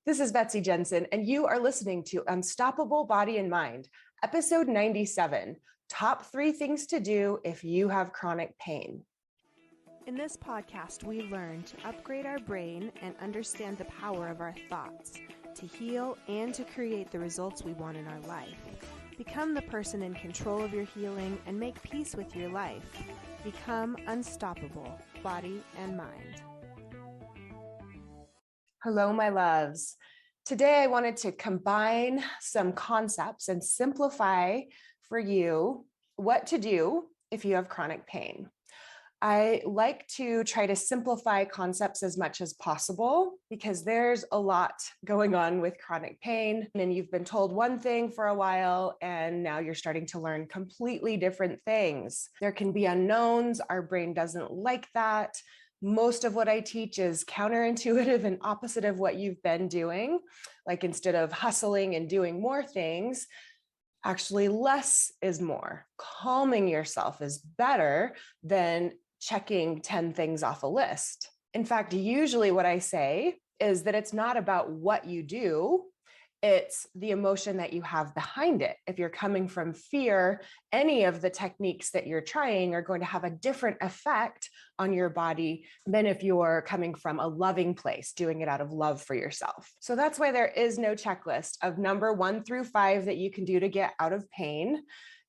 This is Betsy Jensen, and you are listening to Unstoppable Body and Mind, episode 97, Top 3 Things to Do If You Have Chronic Pain. In this podcast, we learn to upgrade our brain and understand the power of our thoughts, to heal and to create the results we want in our life. Become the person in control of your healing and make peace with your life. Become unstoppable, body and mind. Hello, my loves. Today, I wanted to combine some concepts and simplify for you what to do if you have chronic pain. I like to try to simplify concepts as much as possible because there's a lot going on with chronic pain, and you've been told one thing for a while, and now you're starting to learn completely different things. There can be unknowns. Our brain doesn't like that. Most of what I teach is counterintuitive and opposite of what you've been doing. Like instead of hustling and doing more things, actually less is more. Calming yourself is better than checking 10 things off a list. In fact, usually what I say is that it's not about what you do, it's the emotion that you have behind it. If you're coming from fear, any of the techniques that you're trying are going to have a different effect on your body than if you're coming from a loving place, doing it out of love for yourself. So that's why there is no checklist of number 1 through 5 that you can do to get out of pain.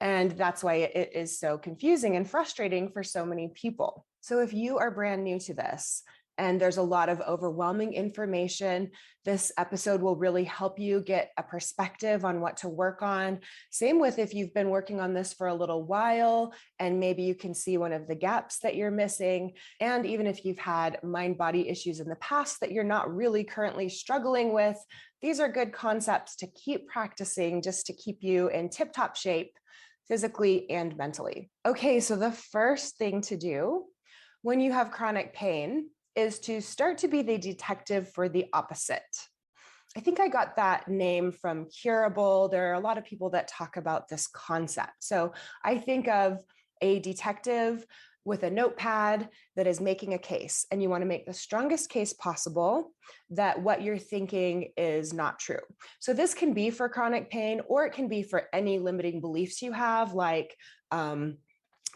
And that's why it is so confusing and frustrating for so many people. So if you are brand new to this, and there's a lot of overwhelming information, this episode will really help you get a perspective on what to work on. Same with if you've been working on this for a little while, and maybe you can see one of the gaps that you're missing. And even if you've had mind-body issues in the past that you're not really currently struggling with, these are good concepts to keep practicing just to keep you in tip-top shape, physically and mentally. Okay, so the first thing to do when you have chronic pain is to start to be the detective for the opposite. I think I got that name from Curable. There are a lot of people that talk about this concept. So I think of a detective with a notepad that is making a case, and you want to make the strongest case possible that what you're thinking is not true. So this can be for chronic pain, or it can be for any limiting beliefs you have, like,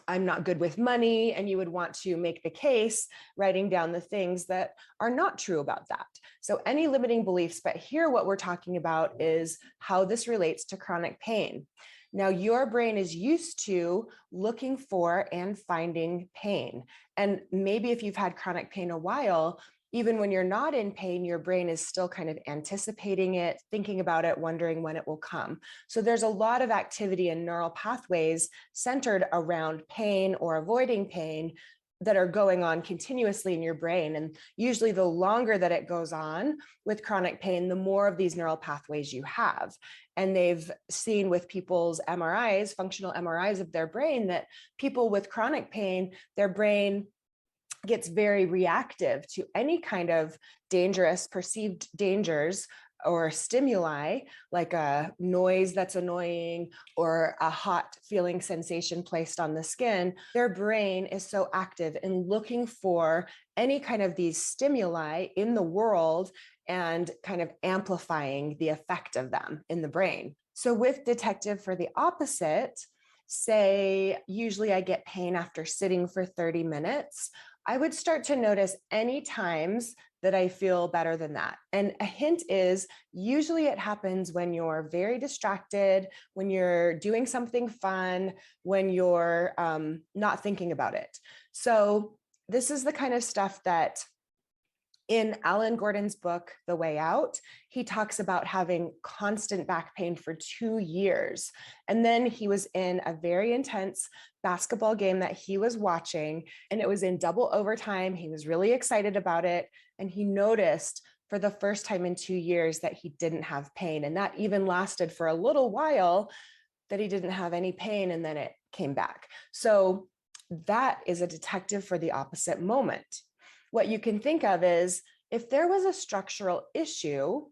I'm not good with money, and you would want to make the case, writing down the things that are not true about that. So any limiting beliefs, but here what we're talking about is how this relates to chronic pain. Now, your brain is used to looking for and finding pain. And maybe if you've had chronic pain a while, even when you're not in pain, your brain is still kind of anticipating it, thinking about it, wondering when it will come. So there's a lot of activity in neural pathways centered around pain or avoiding pain that are going on continuously in your brain. And usually the longer that it goes on with chronic pain, the more of these neural pathways you have. And they've seen with people's MRIs, functional MRIs of their brain, that people with chronic pain, their brain gets very reactive to any kind of dangerous, perceived dangers or stimuli, like a noise that's annoying or a hot feeling sensation placed on the skin. Their brain is so active in looking for any kind of these stimuli in the world and kind of amplifying the effect of them in the brain. So with detective for the opposite, say, usually I get pain after sitting for 30 minutes. I would start to notice any times that I feel better than that. And a hint is usually it happens when you're very distracted, when you're doing something fun, when you're not thinking about it. So this is the kind of stuff that in Alan Gordon's book, The Way Out, he talks about having constant back pain for 2 years. And then he was in a very intense basketball game that he was watching, and it was in double overtime. He was really excited about it. And he noticed for the first time in 2 years that he didn't have pain. And that even lasted for a little while, that he didn't have any pain, and then it came back. So that is a detective for the opposite moment. What you can think of is if there was a structural issue,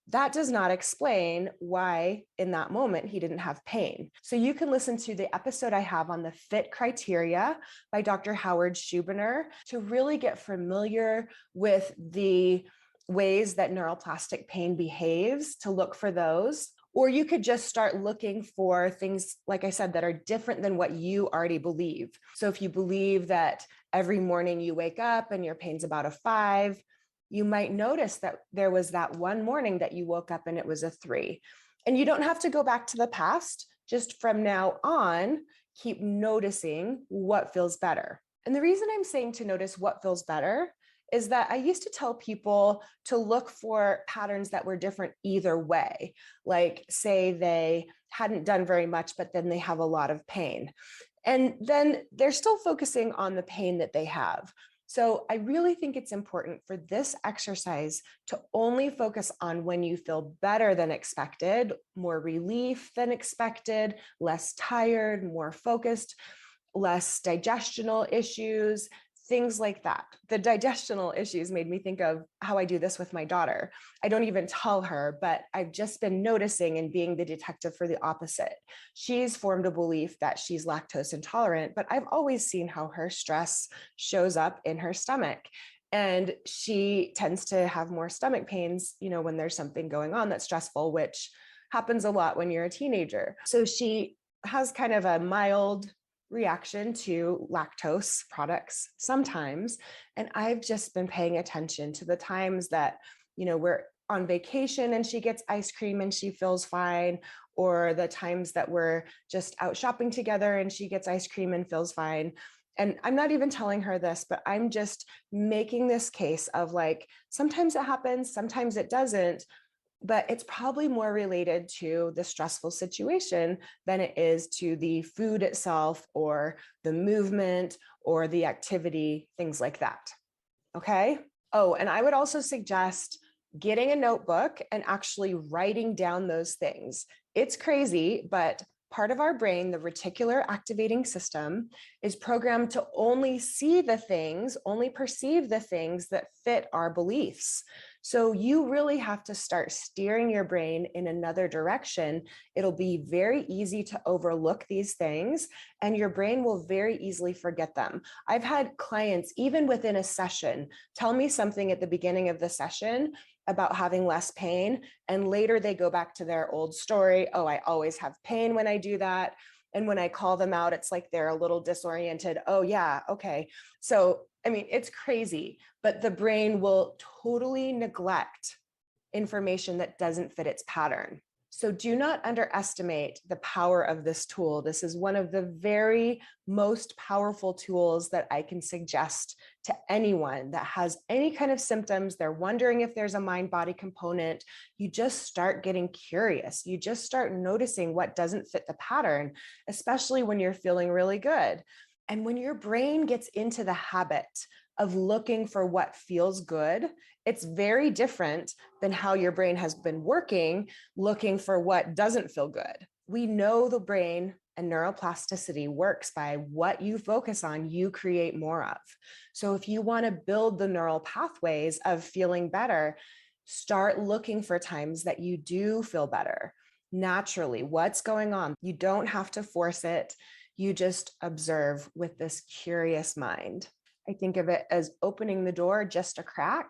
that does not explain why in that moment he didn't have pain. So you can listen to the episode I have on the FIT criteria by Dr. Howard Schubiner to really get familiar with the ways that neuroplastic pain behaves to look for those. Or you could just start looking for things, like I said, that are different than what you already believe. So if you believe that every morning you wake up and your pain's about a 5, you might notice that there was that one morning that you woke up and it was a 3. And you don't have to go back to the past. Just from now on, keep noticing what feels better. And the reason I'm saying to notice what feels better is that I used to tell people to look for patterns that were different either way. Like, say they hadn't done very much, but then they have a lot of pain. And then they're still focusing on the pain that they have. So I really think it's important for this exercise to only focus on when you feel better than expected, more relief than expected, less tired, more focused, less digestional issues, things like that. The digestional issues made me think of how I do this with my daughter. I don't even tell her, but I've just been noticing and being the detective for the opposite. She's formed a belief that she's lactose intolerant, but I've always seen how her stress shows up in her stomach. And she tends to have more stomach pains, when there's something going on that's stressful, which happens a lot when you're a teenager. So she has kind of a mild reaction to lactose products sometimes. And I've just been paying attention to the times that, we're on vacation and she gets ice cream and she feels fine, or the times that we're just out shopping together and she gets ice cream and feels fine. And I'm not even telling her this, but I'm just making this case of like, sometimes it happens, sometimes it doesn't. But it's probably more related to the stressful situation than it is to the food itself or the movement or the activity, things like that. Okay. Oh, and I would also suggest getting a notebook and actually writing down those things. It's crazy, but part of our brain, the reticular activating system, is programmed to only see the things, only perceive the things that fit our beliefs. So you really have to start steering your brain in another direction. It'll be very easy to overlook these things, and your brain will very easily forget them. I've had clients, even within a session, tell me something at the beginning of the session about having less pain, and later they go back to their old story. Oh, I always have pain when I do that. And when I call them out, it's like they're a little disoriented. Oh, yeah, okay. So, it's crazy, but the brain will totally neglect information that doesn't fit its pattern. So do not underestimate the power of this tool. This is one of the very most powerful tools that I can suggest to anyone that has any kind of symptoms. They're wondering if there's a mind-body component. You just start getting curious. You just start noticing what doesn't fit the pattern, especially when you're feeling really good. And when your brain gets into the habit of looking for what feels good, it's very different than how your brain has been working, looking for what doesn't feel good. We know the brain and neuroplasticity works by what you focus on, you create more of. So if you want to build the neural pathways of feeling better, start looking for times that you do feel better. Naturally, what's going on? You don't have to force it. You just observe with this curious mind. I think of it as opening the door just a crack.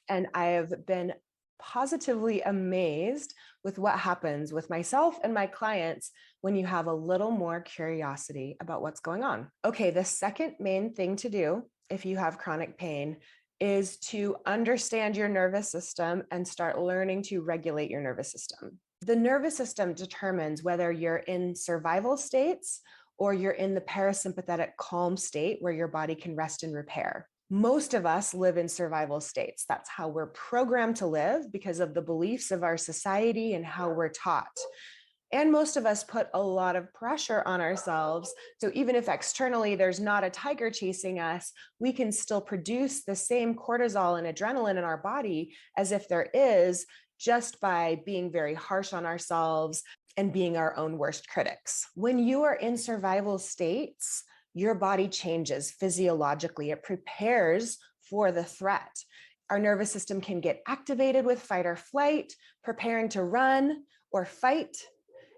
And I have been positively amazed with what happens with myself and my clients when you have a little more curiosity about what's going on. Okay, the second main thing to do if you have chronic pain is to understand your nervous system and start learning to regulate your nervous system. The nervous system determines whether you're in survival states or you're in the parasympathetic calm state where your body can rest and repair. Most of us live in survival states. That's how we're programmed to live because of the beliefs of our society and how we're taught. And most of us put a lot of pressure on ourselves. So even if externally there's not a tiger chasing us, we can still produce the same cortisol and adrenaline in our body as if there is, just by being very harsh on ourselves and being our own worst critics. When you are in survival states, your body changes physiologically. It prepares for the threat. Our nervous system can get activated with fight or flight, preparing to run or fight.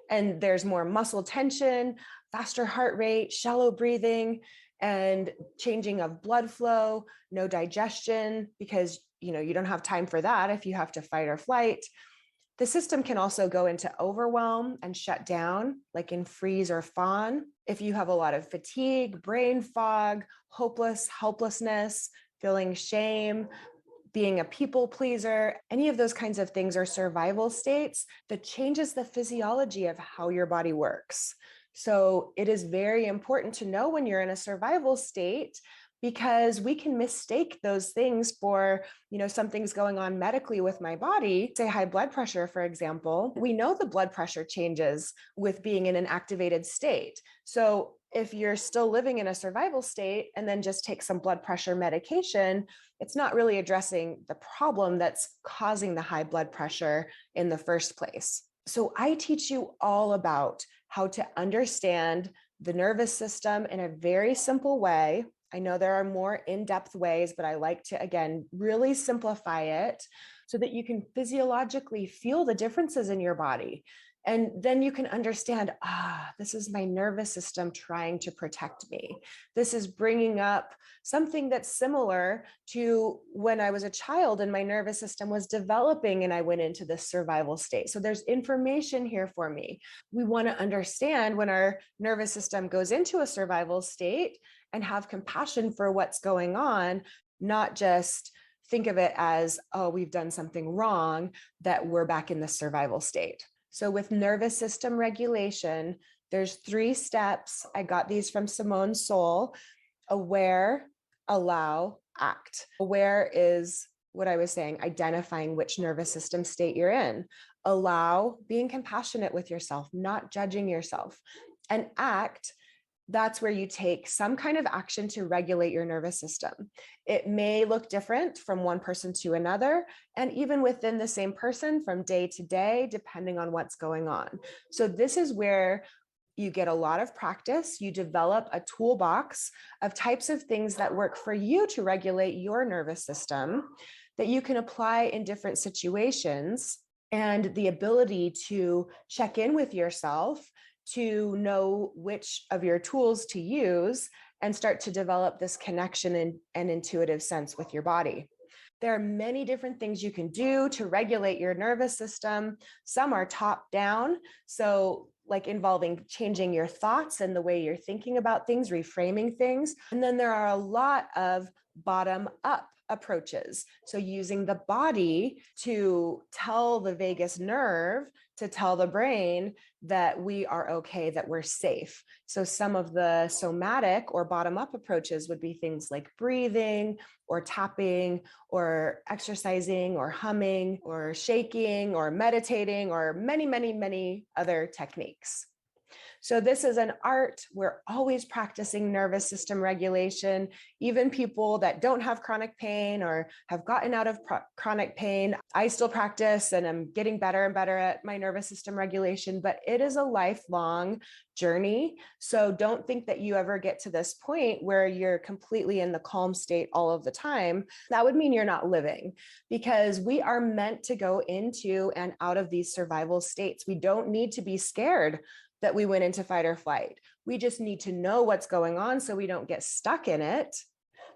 And there's more muscle tension, faster heart rate, shallow breathing, and changing of blood flow, no digestion, because you don't have time for that if you have to fight or flight. The system can also go into overwhelm and shut down, like in freeze or fawn. If you have a lot of fatigue, brain fog, helplessness, feeling shame, being a people pleaser, any of those kinds of things are survival states that changes the physiology of how your body works. So it is very important to know when you're in a survival state, because we can mistake those things for, something's going on medically with my body, say high blood pressure, for example. We know the blood pressure changes with being in an activated state. So if you're still living in a survival state and then just take some blood pressure medication, it's not really addressing the problem that's causing the high blood pressure in the first place. So I teach you all about how to understand the nervous system in a very simple way. I know there are more in-depth ways, but I like to, again, really simplify it so that you can physiologically feel the differences in your body. And then you can understand, this is my nervous system trying to protect me. This is bringing up something that's similar to when I was a child and my nervous system was developing and I went into this survival state. So there's information here for me. We want to understand when our nervous system goes into a survival state and have compassion for what's going on, not just think of it as, we've done something wrong, that we're back in the survival state. So with nervous system regulation, there's 3 steps. I got these from Simone Soul: aware, allow, act. Aware is what I was saying, identifying which nervous system state you're in. Allow, being compassionate with yourself, not judging yourself. And act, that's where you take some kind of action to regulate your nervous system. It may look different from one person to another, and even within the same person from day to day, depending on what's going on. So this is where you get a lot of practice. You develop a toolbox of types of things that work for you to regulate your nervous system that you can apply in different situations, and the ability to check in with yourself to know which of your tools to use and start to develop this connection and intuitive sense with your body. There are many different things you can do to regulate your nervous system. Some are top down, so like involving changing your thoughts and the way you're thinking about things, reframing things. And then there are a lot of bottom up approaches. So using the body to tell the vagus nerve, to tell the brain that we are okay, that we're safe. So some of the somatic or bottom up approaches would be things like breathing or tapping or exercising or humming or shaking or meditating or many, many, many other techniques. So this is an art. We're always practicing nervous system regulation. Even people that don't have chronic pain or have gotten out of chronic pain, I still practice and I'm getting better and better at my nervous system regulation, but it is a lifelong journey. So don't think that you ever get to this point where you're completely in the calm state all of the time. That would mean you're not living, because we are meant to go into and out of these survival states. We don't need to be scared that we went into fight or flight. We just need to know what's going on so we don't get stuck in it.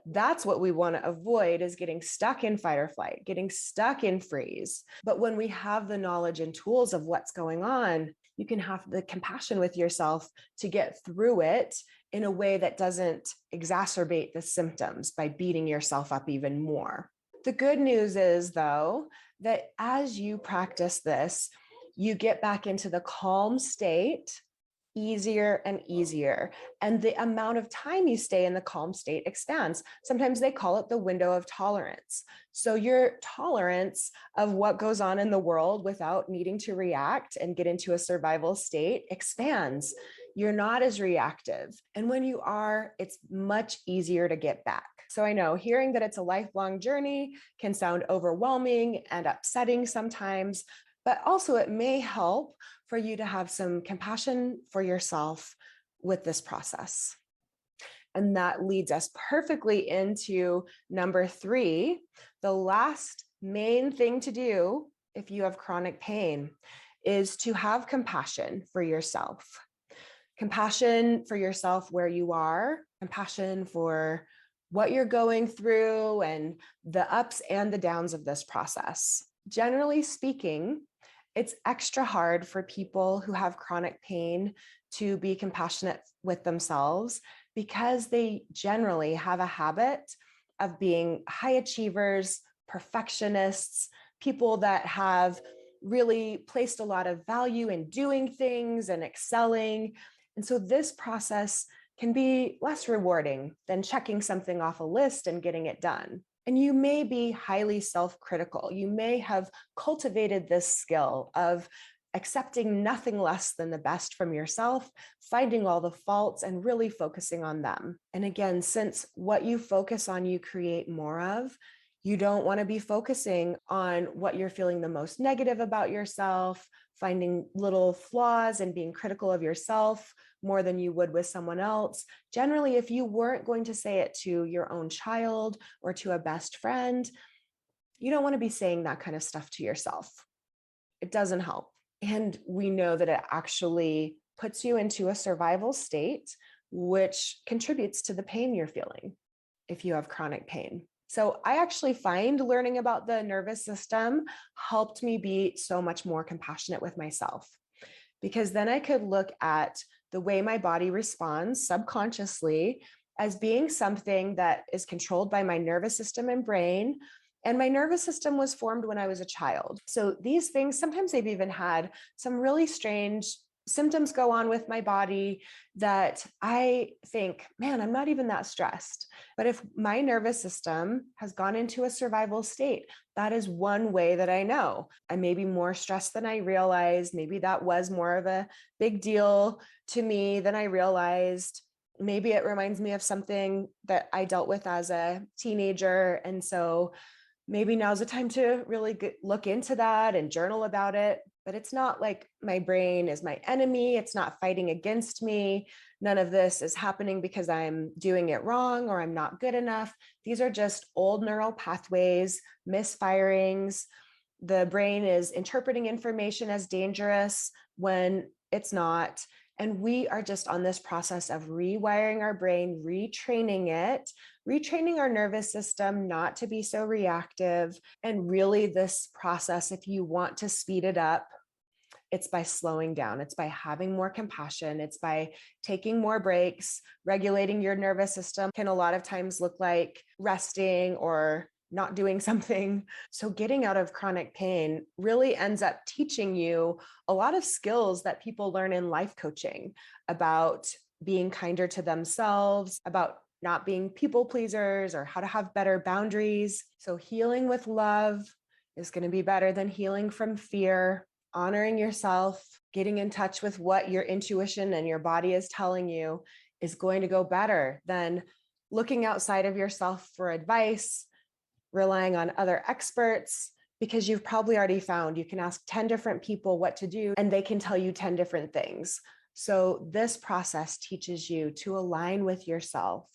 That's what we want to avoid, is getting stuck in fight or flight, getting stuck in freeze. But when we have the knowledge and tools of what's going on, you can have the compassion with yourself to get through it in a way that doesn't exacerbate the symptoms by beating yourself up even more. The good news is, though, that as you practice this, you get back into the calm state easier and easier. And the amount of time you stay in the calm state expands. Sometimes they call it the window of tolerance. So your tolerance of what goes on in the world without needing to react and get into a survival state expands. You're not as reactive. And when you are, it's much easier to get back. So I know hearing that it's a lifelong journey can sound overwhelming and upsetting sometimes, but also it may help for you to have some compassion for yourself with this process. And that leads us perfectly into number 3. The last main thing to do if you have chronic pain is to have compassion for yourself. Compassion for yourself where you are, compassion for what you're going through and the ups and the downs of this process. Generally speaking, it's extra hard for people who have chronic pain to be compassionate with themselves because they generally have a habit of being high achievers, perfectionists, people that have really placed a lot of value in doing things and excelling. And so this process can be less rewarding than checking something off a list and getting it done. And you may be highly self-critical. You may have cultivated this skill of accepting nothing less than the best from yourself, finding all the faults and really focusing on them. And again, since what you focus on, you create more of, you don't want to be focusing on what you're feeling the most negative about yourself, finding little flaws and being critical of yourself more than you would with someone else. Generally, if you weren't going to say it to your own child or to a best friend, you don't want to be saying that kind of stuff to yourself. It doesn't help. And we know that it actually puts you into a survival state, which contributes to the pain you're feeling if you have chronic pain. So I actually find learning about the nervous system helped me be so much more compassionate with myself, because then I could look at the way my body responds subconsciously as being something that is controlled by my nervous system and brain. And my nervous system was formed when I was a child. So these things, sometimes they've even had some really strange symptoms go on with my body that I think, man, I'm not even that stressed. But if my nervous system has gone into a survival state, that is one way that I know I may be more stressed than I realized. Maybe that was more of a big deal to me than I realized. Maybe it reminds me of something that I dealt with as a teenager. And so maybe now's the time to really look into that and journal about it. But it's not like my brain is my enemy. It's not fighting against me. None of this is happening because I'm doing it wrong or I'm not good enough. These are just old neural pathways, misfirings. The brain is interpreting information as dangerous when it's not. And we are just on this process of rewiring our brain, retraining our nervous system not to be so reactive. And really, this process, if you want to speed it up, it's by slowing down. It's by having more compassion. It's by taking more breaks. Regulating your nervous system can a lot of times look like resting or not doing something. So getting out of chronic pain really ends up teaching you a lot of skills that people learn in life coaching about being kinder to themselves, about not being people pleasers, or how to have better boundaries. So healing with love is going to be better than healing from fear. Honoring yourself, getting in touch with what your intuition and your body is telling you is going to go better than looking outside of yourself for advice, relying on other experts, because you've probably already found you can ask 10 different people what to do and they can tell you 10 different things. So this process teaches you to align with yourself.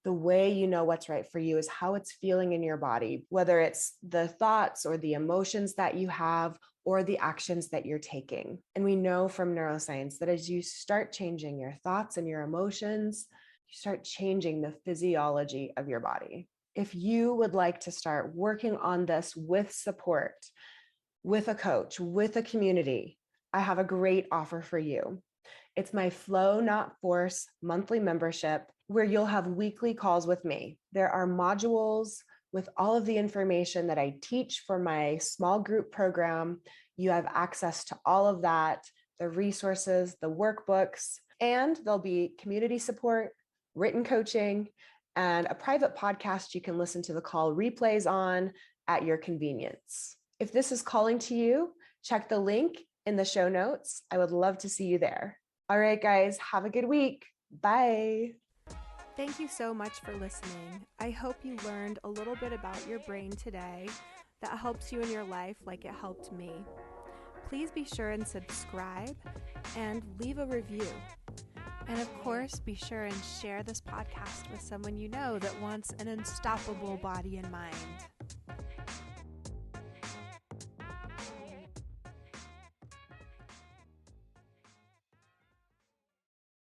The way you know what's right for you is how it's feeling in your body, whether it's the thoughts or the emotions that you have or the actions that you're taking. And we know from neuroscience that as you start changing your thoughts and your emotions, you start changing the physiology of your body. If you would like to start working on this with support, with a coach, with a community, I have a great offer for you. It's my Flow Not Force monthly membership where you'll have weekly calls with me. There are modules with all of the information that I teach for my small group program. You have access to all of that, the resources, the workbooks, and there'll be community support, written coaching, and a private podcast you can listen to the call replays on at your convenience. If this is calling to you, check the link in the show notes. I would love to see you there. All right, guys, have a good week. Bye. Thank you so much for listening. I hope you learned a little bit about your brain today that helps you in your life like it helped me. Please be sure and subscribe and leave a review. And of course, be sure and share this podcast with someone you know that wants an unstoppable body and mind.